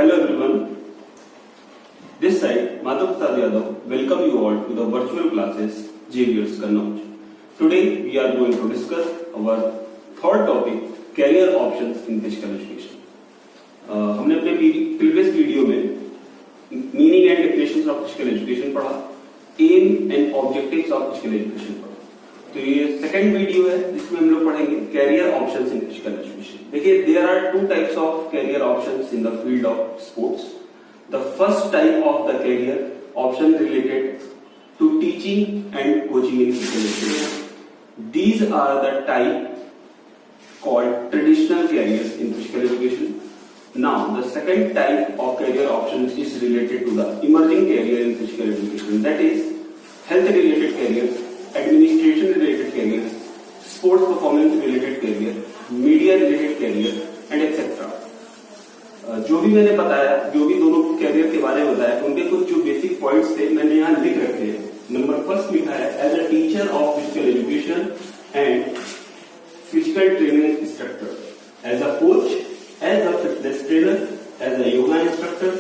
Hello everyone, this side Madhav Yadav welcome you all to the virtual classes XAVIER'S KANNAUJ. Today we are going to discuss our third topic, career options in physical education. हमने अपने previous video में meaning and definitions of physical education पढ़ा, aim and objectives of physical education पढ़ा। तो ये second video है जिसमें हम लोग पढ़ेंगे career options in physical education. देखिए, there are two types of career options in the field of sports. The first type of the career option related to teaching and coaching in physical education. These are the type called traditional careers in physical education. Now, the second type of career options is related to the emerging career in physical education. That is, health-related careers, administration-related careers, sports performance-related career, media-related career, and etc. जो भी मैंने बताया, जो भी दोनों career के बारे में बताया, उनके कुछ जो बेसिक पॉइंट्स थे मैंने यहाँ लिख रखे हैं। नंबर फर्स्ट लिखा है as a teacher of physical education and physical training instructor, as a coach, as a fitness trainer, as a yoga instructor,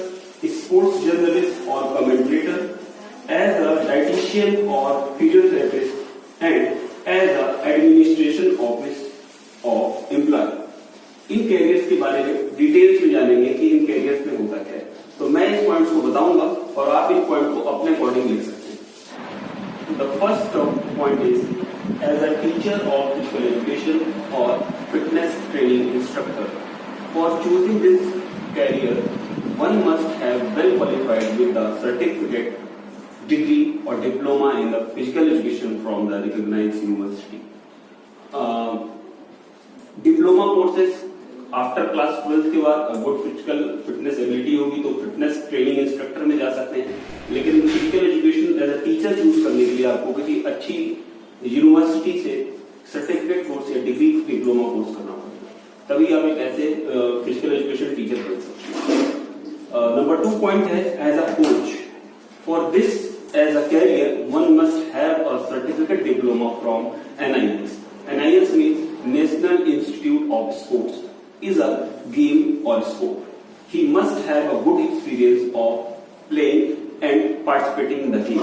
sports journalist or commentator, as a dietitian or physiotherapist, and as a administration office of employee. In carriers के बारे में details में जानेंगे कि इन carriers में होता क्या है। तो मैं इस पॉइंट्स को बताऊंगा और आप इन पॉइंट को अपने अकॉर्डिंग लिख सकते हैं। The first point is as a teacher of physical education or fitness training instructor. For choosing this career, one must have well qualified with a certificate, degree or diploma in the physical education from the recognized university. Diploma courses after class 12 के बाद good physical fitness ability होगी तो fitness training instructor में जा सकते हैं। लेकिन physical education as a teacher choose करने के लिए आपको किसी अच्छी यूनिवर्सिटी से सर्टिफिकेट कोर्स या डिग्री डिप्लोमा कोर्स करना पड़ेगा, तभी आप एक ऐसे फिजिकल एजुकेशन टीचर बन सकते हैं। नंबर 2 पॉइंट है as a coach. For this as a career one must have a certificate diploma from NIS. NIS means national institute of sports, is a game और sport. He must have a good experience of playing and participating in the game.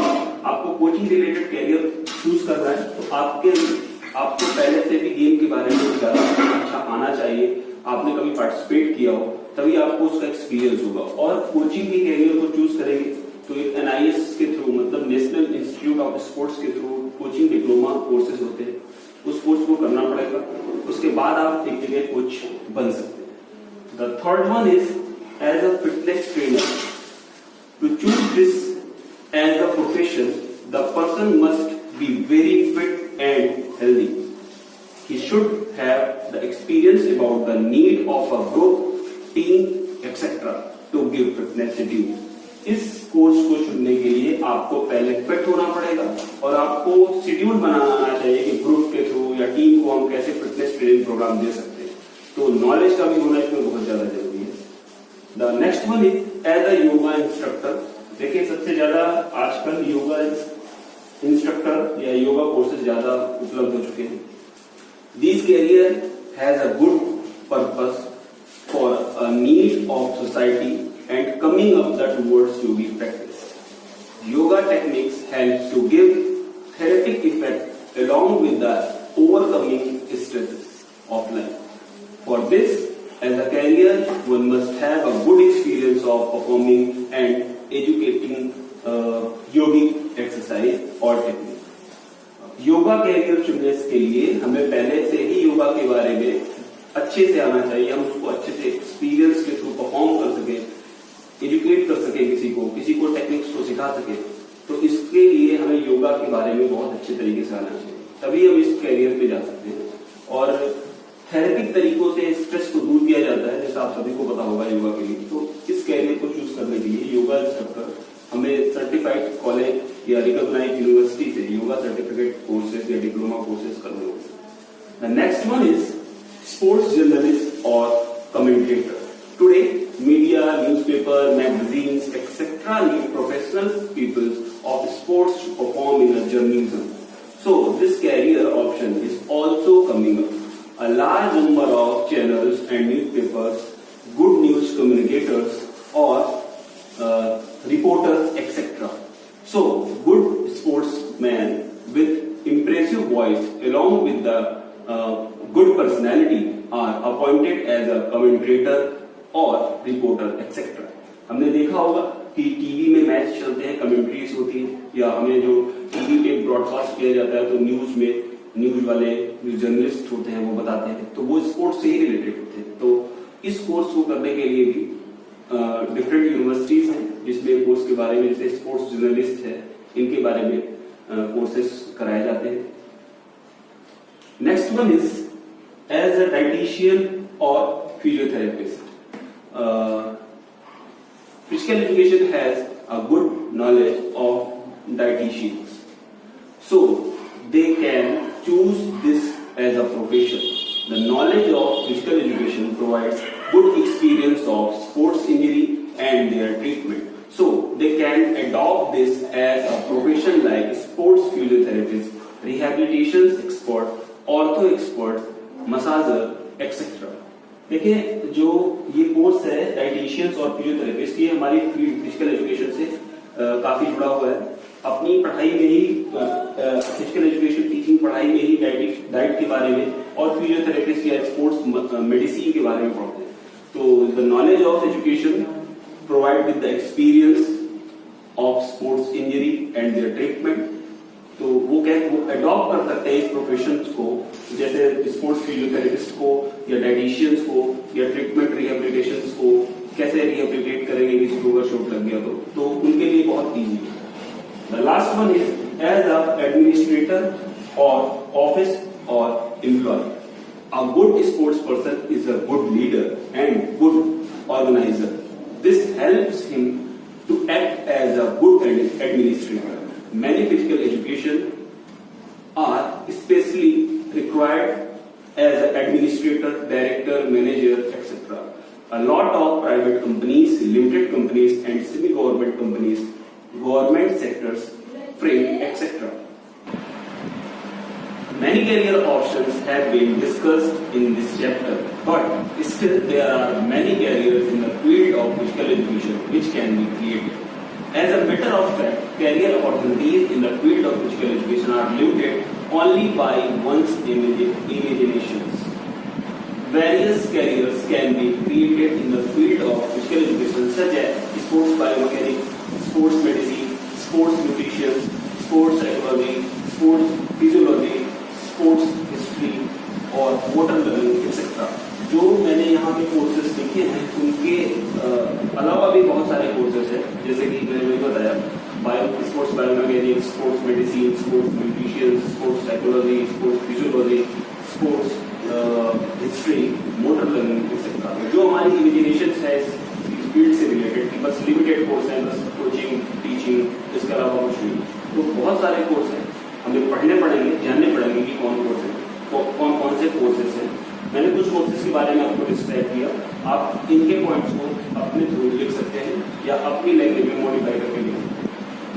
आपको coaching related career choose करना है तो आपको पहले से भी game के बारे में ज्यादा अच्छा आना चाहिए, आपने कभी पार्टिसिपेट किया हो, तभी आपको उसका एक्सपीरियंस होगा। और कोचिंग के कैरियर को चूज करेंगे तो एक NIS के थ्रू, मतलब नेशनल इंस्टीट्यूट ऑफ स्पोर्ट्स के थ्रू कोचिंग डिप्लोमा कोर्सेज होते हैं, उस कोर्स को करना पड़ेगा। उसके बाद आप एक जगह कोच बन सकते हैं। The third one is as a fitness trainer. To choose this as a profession, the person must be very fit and healthy. He should have the experience about the need of a group, team, etc. to give fitness to you. इस course को चुनने के लिए आपको पहले fit होना पड़ेगा और आपको शेड्यूल बनाना आना चाहिए कि ग्रुप के थ्रू या टीम को हम कैसे फिटनेस ट्रेनिंग प्रोग्राम दे सकते हैं। तो नॉलेज का भी होना इसमें बहुत ज्यादा जरूरी है। The next one is as a yoga instructor. देखिए, सबसे ज्यादा आजकल योगा इंस्ट्रक्टर या योगा कोर्सेज ज्यादा उपलब्ध हो चुके हैं। This career has a good purpose for a need of society and coming up the towards yogic practice. Yoga techniques help to give therapic effect along with the overcoming stresses of life. For this, as a career, one must have a good experience of performing and educating yogic exercise or technique. Yoga career चुनने के लिए हमें पहले से ही योगा के बारे में अच्छे से आना चाहिए, हम उसको अच्छे से एक्सपीरियंस के थ्रू परफॉर्म कर सके, एजुकेट कर सके, किसी को टेक्निक्स को सिखा सके। तो इसके लिए हमें योगा के बारे में बहुत अच्छे तरीके से आना चाहिए, तभी हम इस कैरियर पे जा सकते हैं। और थेरेपिक तरीकों से स्ट्रेस को दूर किया जाता है, जैसा आप सभी को पता होगा योगा के लिए। तो इस कैरियर को चूज करने के लिए योगा इंस्ट्रक्टर हमें सर्टिफाइड कॉलेज या रिकॉग्नाइज्ड यूनिवर्सिटी से योगा सर्टिफिकेट कोर्सेज या डिप्लोमा कोर्सेज करने होंगे। The next one is sports journalist और commentator. Today media, newspaper, magazines etcetera need professional peoples of sports to perform in a journalism. So this career option is also coming up. A large number of channels and newspapers, good news communicators or reporters, etc. So, good sportsmen with impressive voice along with the good personality are appointed as a commentator or reporter, etc. हमने देखा होगा कि TV में match चलते हैं, commentaries होती है, या हमें जो टीवी पे ब्रॉडकास्ट किया जाता है तो न्यूज में न्यूज वाले जो जर्नलिस्ट होते हैं वो बताते हैं, तो वो स्पोर्ट्स से ही रिलेटेड होते हैं। तो इस कोर्स को करने के लिए भी डिफरेंट यूनिवर्सिटीज हैं जिसमें कोर्स के बारे में, जैसे स्पोर्ट्स जर्नलिस्ट है, इनके बारे में कोर्सेस कराए जाते हैं। Next one is as a dietitian और physiotherapist. Physical education has a good knowledge of dietitians, so they can choose this as a profession. The knowledge of physical education provides good experience of sports injury and their treatment, so they can adopt this as a profession like sports physiotherapist, rehabilitation expert, ortho expert, massager, etc. देखिए, जो ये course है dietitians और physiotherapist, ये हमारी physical education से काफी जुड़ा हुआ है। अपनी पढ़ाई में ही फिजिकल एजुकेशन टीचिंग पढ़ाई में ही डाइट के बारे में और फिजियोथेरेपिस्ट या स्पोर्ट्स मेडिसिन के बारे में पढ़ते हैं। तो the knowledge of education provide with the experience of sports injury and their treatment, तो वो अडॉप्ट कर सकते हैं इस प्रोफेशन को, जैसे स्पोर्ट्स फिजियोथेरेपिस्ट को या डाइटिशियंस को या ट्रीटमेंट रिहेबिलिटेशन को कैसे रिहेबिलिटेट करेंगे किसी को अगर चोट लग गया तो उनके लिए बहुत ईजी है। The last one is as a administrator और ऑफिस और employ. A good sports person is a good leader and good organiser. This helps him to act as a good administrator. Many physical education are especially required as an administrator, director, manager, etc. A lot of private companies, limited companies and semi-government companies, government sectors, frame, etc. Many career options have been discussed in this chapter, but still there are many careers in the field of physical education which can be created. As a matter of fact, career opportunities in the field of physical education are limited only by one's imaginations. Various careers can be created in the field of physical education such as sports biomechanics, sports medicine, sports nutrition, sports psychology, sports physiology, sports history और motor learning etc. जो मैंने यहाँ पे courses देखे हैं उनके अलावा भी बहुत सारे कोर्सेज हैं, जैसे कि मैंने वही बताया sports biomechanics, sports medicine, sports nutrition, sports psychology, sports physiology, sports history, motor learning etcetera. जो हमारी इमेजिनेशन है इस फील्ड से रिलेटेड की बस लिमिटेड कोर्स है, बस कोचिंग टीचिंग, इसके अलावा कुछ नहीं। तो बहुत सारे कोर्स हैं, हमें पढ़ने पड़ेंगे, जानने पड़ेंगे कि कौन कोर्स है, कौन कौन से कोर्सेज हैं। मैंने कुछ कोर्सेज के बारे में आपको डिस्क्राइब किया, आप इनके पॉइंट्स को अपने थ्रू लिख सकते हैं या अपनी लैंग्वेज में मॉडिफाई करके लिखें।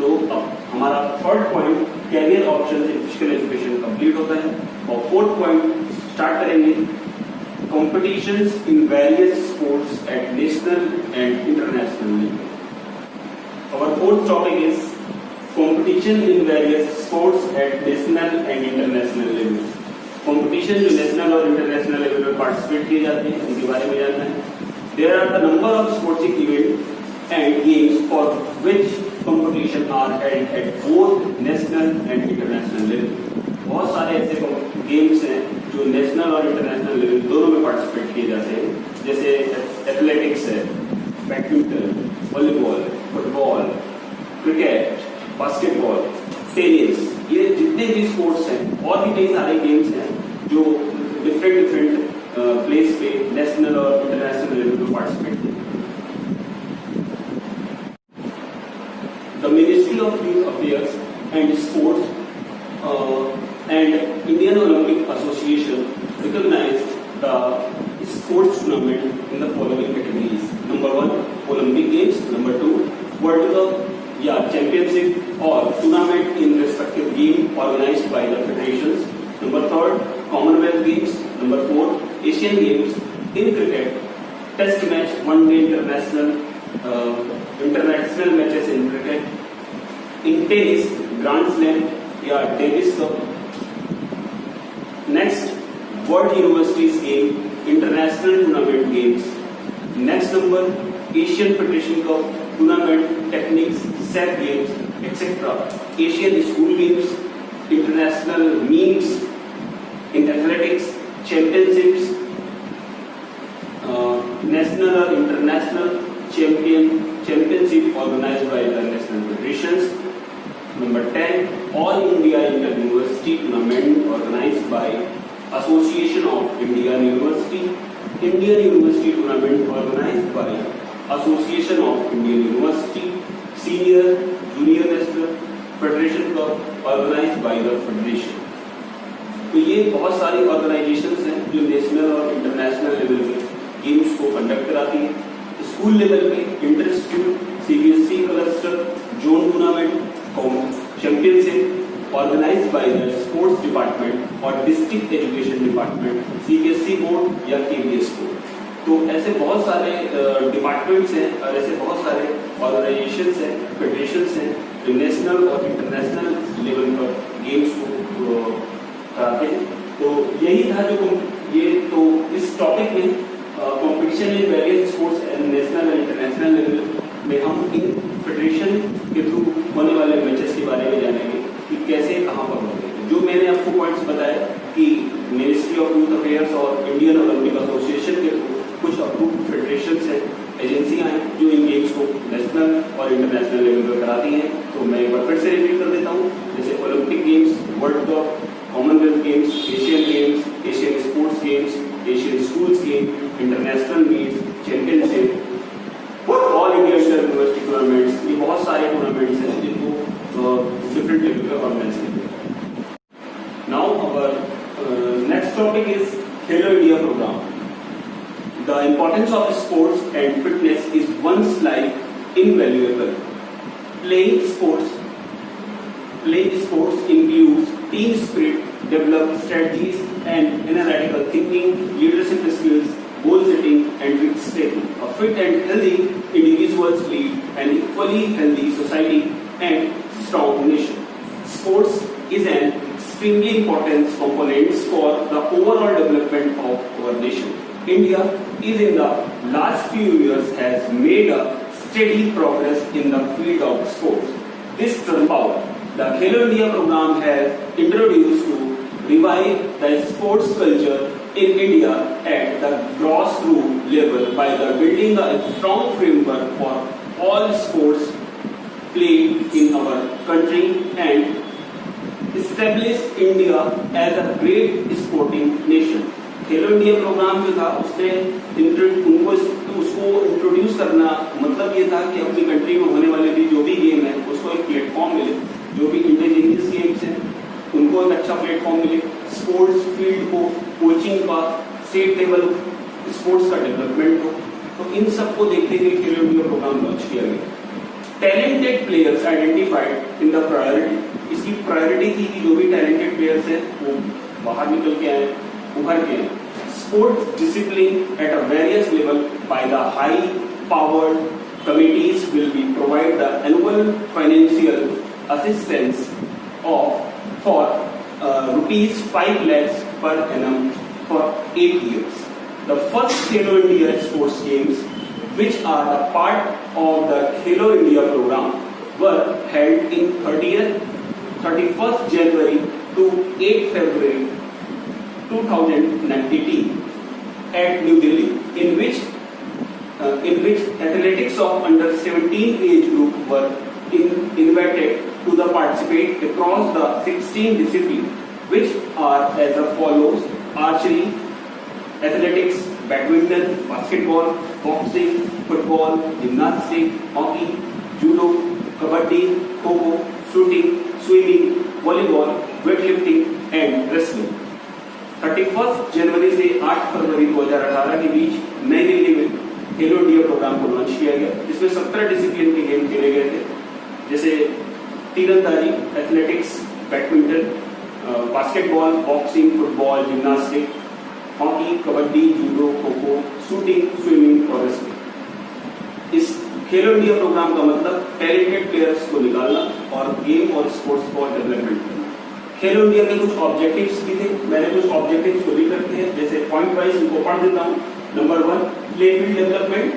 तो अब हमारा third point career option in physical education complete होता है और फोर्थ पॉइंट स्टार्ट करेंगे competitions in various sports at national and international level. Our fourth topic is competition in various sports at national and international level. Competition जो national और international level पर participate किए जाते हैं उनके बारे में जानना है। There are the number of sports event and games for which competition are held at both national and international level. बहुत सारे ऐसे गेम्स हैं जो नेशनल और इंटरनेशनल लेवल दोनों में पार्टिसिपेट किए जाते हैं, जैसे एथलेटिक्स है, badminton, volleyball, football, cricket, basketball, tennis, ये जितने भी स्पोर्ट्स हैं और भी कई सारे गेम्स हैं जो डिफरेंट प्लेस पे नेशनल और इंटरनेशनल लेवल पे पार्टिसिपेट किए। The ministry of youth affairs and sports and Indian Olympic Association recognized the sports tournament in the following categories. Number 1, Olympic Games. Number 2, World Cup championship or tournament in respective game organized by the federations. Number 3, Commonwealth Games. Number 4, Asian Games in cricket, Test match, One Day International, international matches in cricket, in tennis grand slam या Davis cup, next world universities game, international tournament games, next number Asian federation cup tournament techniques, set games etcetera, Asian school games, international meets in athletics, championships, national or international championship organized by the national federations. Number 10, all India inter-university tournament organized by Association of Indian University, Indian University tournament organized by Association of Indian University, Senior, Junior National Federation Cup organized by the Federation. तो ये बहुत सारी organisations हैं जो national और international level पे games को conduct कराती है। स्कूल लेवल पे inter school, CBSE cluster, zone tournament, championship organized by the sports department और district education department, CBSE board या केवीएस बोर्ड। तो ऐसे बहुत सारे डिपार्टमेंट्स हैं और ऐसे बहुत सारे ऑर्गेनाइजेशंस हैं, फेडरेशंस हैं जो नेशनल और इंटरनेशनल लेवल पर गेम्स को कराते हैं। तो यही था जो ये तो इस टॉपिक में competition in various sports and national and international level में हम इन फेडरेशन के थ्रू होने वाले मैचेस के बारे में जानेंगे कि कैसे कहाँ पर होते हैं। जो मैंने आपको पॉइंट्स बताया कि मिनिस्ट्री ऑफ यूथ अफेयर्स और इंडियन ओलंपिक एसोसिएशन के थ्रू कुछ अप्रूव्ड फेडरेशंस हैं, एजेंसियां हैं जो इन गेम्स को नेशनल और इंटरनेशनल लेवल पर कराती हैं। तो मैं एक बार फिर से रिपीट कर देता हूँ, जैसे Olympic games, world cup, Commonwealth games, Asian games, Asian sports games, Asian schools game, international meets, championship, all India university tournaments, ये बहुत सारे टूर्नामेंट्स हैं जिनको डिफरेंट लेवल पे ऑर्गेनाइज किया गया। Now our next topic is Khelo India programme. The importance of sports and fitness is one's life invaluable. Playing sports includes team spirit, develop strategies and analytical thinking, leadership skills, goal setting and risk taking. A fit and healthy individuals lead an equally healthy society and strong nation. Sports is an extremely important component for the overall development of our nation. India is in the last few years has made a steady progress in the field of sports. This power, the Khelo India program has introduced to revive the sports culture in India at the grassroots level by building a strong framework for all sports played in our country and establish India as a great sporting nation. Khelo India programme जो था उसको introduce करना मतलब ये था कि अपनी country में होने वाले भी जो भी गेम है उसको एक प्लेटफॉर्म मिले, जो भी इंडिजिनियस गेम्स हैं उनको एक अच्छा प्लेटफॉर्म मिले, स्पोर्ट्स फील्ड को, कोचिंग का, स्टेट लेवल स्पोर्ट्स का डेवलपमेंट हो। तो इन सबको देखते हुए खेलो इंडिया प्रोग्राम लॉन्च किया गया। Talented players identified in the priority. इसकी प्रायोरिटी थी कि जो भी टैलेंटेड प्लेयर्स हैं वो बाहर निकल के आए, उभर के आए। Sports discipline at a various level by the high-powered committees will be provide the annual financial assistance for rupees 5 lakhs per annum for 8 years. The first Khelo India Sports Games, which are a part of the Khelo India program, were held in 31st January to 8 February 2019 at New Delhi, in which athletics of under 17 age group were invited to the participate across the 16 disciplines, which are as follows: archery, athletics, badminton, basketball, boxing, football, gymnastics, hockey, judo, kabaddi, kho-kho, shooting, swimming, volleyball, weightlifting and wrestling। 31 जनवरी से 8 फरवरी 2018 के बीच नई दिल्ली में खेलो India programme को launch किया गया, जिसमें 17 discipline के game खेले गए थे, जैसे तीरंदाजी, athletics, badminton, basketball, boxing, football, gymnastic, hockey, kabaddi, judo, kho kho, shooting, swimming और रेसलिंग। इस खेलो इंडिया प्रोग्राम का मतलब टैलेंटेड प्लेयर्स को निकालना और गेम और स्पोर्ट्स को डेवलपमेंट करना। खेलो इंडिया के कुछ ऑब्जेक्टिव्स भी थे, मैंने कुछ ऑब्जेक्टिव्स को लिख रखे हैं, जैसे पॉइंट वाइज इनको पढ़ देता हूँ। Number 1 play field development,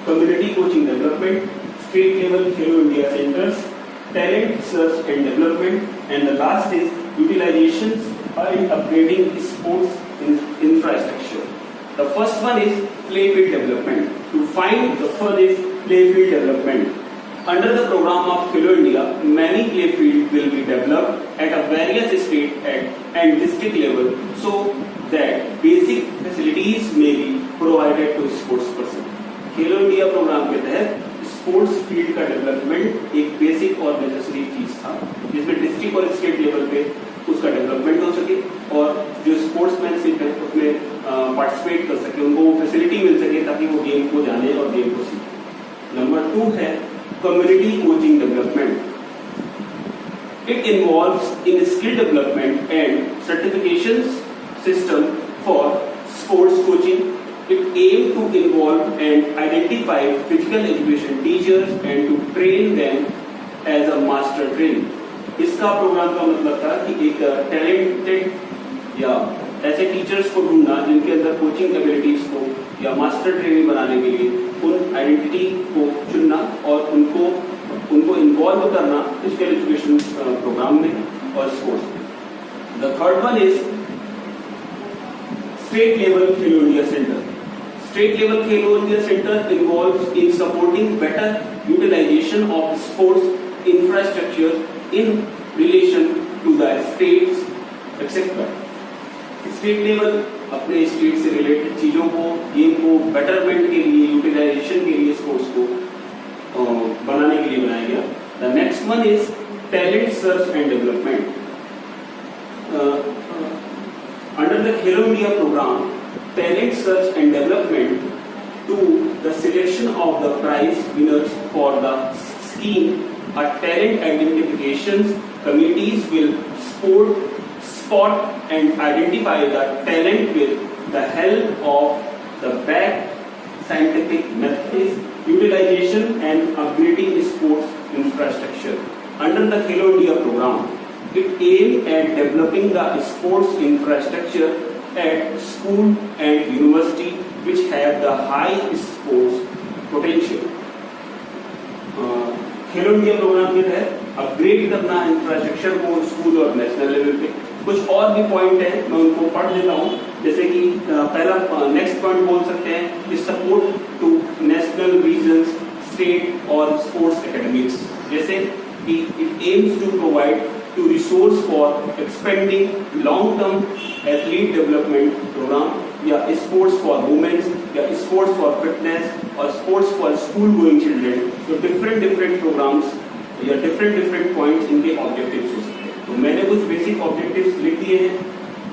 community coaching development, state level Khelo India centres, talent search and development, and the last is utilizations and upgrading sports infrastructure. The first one is play field development. To find the first is play field development. Under the program of Khelo India, many play fields will be developed at a various state and district level, so that basic facilities may be provided to sports person. Khelo India program के तहत sports field का development एक basic और necessary चीज था, जिसमें district और state level पे उसका डेवलपमेंट हो सके और जो स्पोर्ट्समैनशिप है उसमें पार्टिसिपेट कर सके, उनको वो फैसिलिटी मिल सके ताकि वो गेम को जाने और गेम को सीखे। नंबर 2 है community coaching development. It involves in skill development and certification system for sports coaching. It aims to involve and identify physical education teachers and to train them as a master trainer. इसका programme का मतलब था कि एक talented या ऐसे teachers को ढूंढना जिनके अंदर कोचिंग एबिलिटीज को या मास्टर ट्रेनिंग बनाने के लिए उन आइडेंटिटी को चुनना और उनको इन्वॉल्व करना फिजिकल एजुकेशन प्रोग्राम में और स्पोर्ट्स में। The third one is state level Khelo India centre. State level Khelo India Center involves in supporting better utilization of sports infrastructure in relation to the states etc. State level अपने state से related चीजों को, game को betterment के लिए, utilisation के लिए sports को बनाने के लिए बनाया गया। The next one is talent search and development. Under the Khelo India programme talent search and development to the selection of the prize winners for the scheme, a talent identification committees will spot and identify the talent with the help of the back scientific methods, utilization and upgrading sports infrastructure. Under the Khelo India program, it aims at developing the sports infrastructure at school and university which have the high sports potential. Khelo India programme के तहत upgrade करना infrastructure को school और national level पे। कुछ और भी point है, मैं उनको पढ़ देता हूँ। जैसे कि पहला नेक्स्ट पॉइंट बोल सकते हैं support to national regions state और स्पोर्ट्स एकेडमिक्स, जैसे कि it aims to provide to resource for expanding long-term athlete development program या sports for women या sports for fitness और sports for school-going children। तो different programs या different points इनके objectives हो सकते हैं। तो मैंने कुछ basic objectives लिख दिए हैं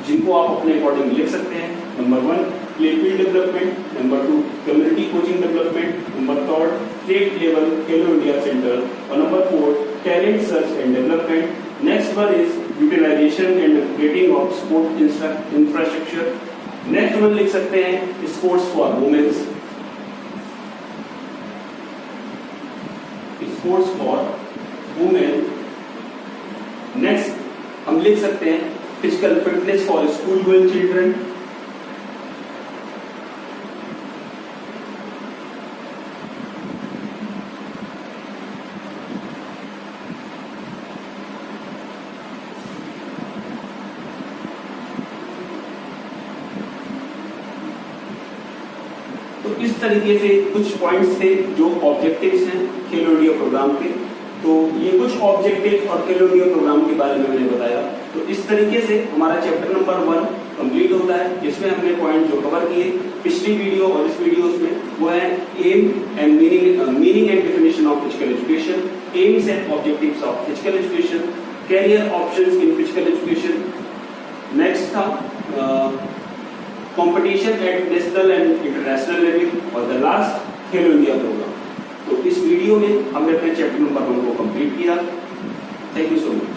जिनको आप अपने अकॉर्डिंग लिख सकते हैं। Number 1 play field development, number 2 community coaching development, number 3 state level खेलो इंडिया सेंटर और number 4 talent search and development। Next one is utilization and upgrading of sport infrastructure। Next one लिख सकते हैं sports for women, sports for women। Next हम लिख सकते हैं physical fitness for school going children। इस तरीके से कुछ पॉइंट्स थे जो ऑब्जेक्टिव्स हैं खेलो इंडिया प्रोग्राम के। तो ये कुछ ऑब्जेक्टिव और खेलो इंडिया प्रोग्राम के बारे में मैंने बताया। तो इस तरीके से हमारा चैप्टर नंबर 1 कंप्लीट होता है, जिसमें हमने पॉइंट जो कवर किए पिछली वीडियो और इस वीडियो में वो है aim and meaning and definition of physical education, aims and objectives of physical education, career options in physical education. Next था competition at national and international level और the last Khelo India programme. तो इस video में हमने अपने chapter number 1 को complete किया। Thank you so much.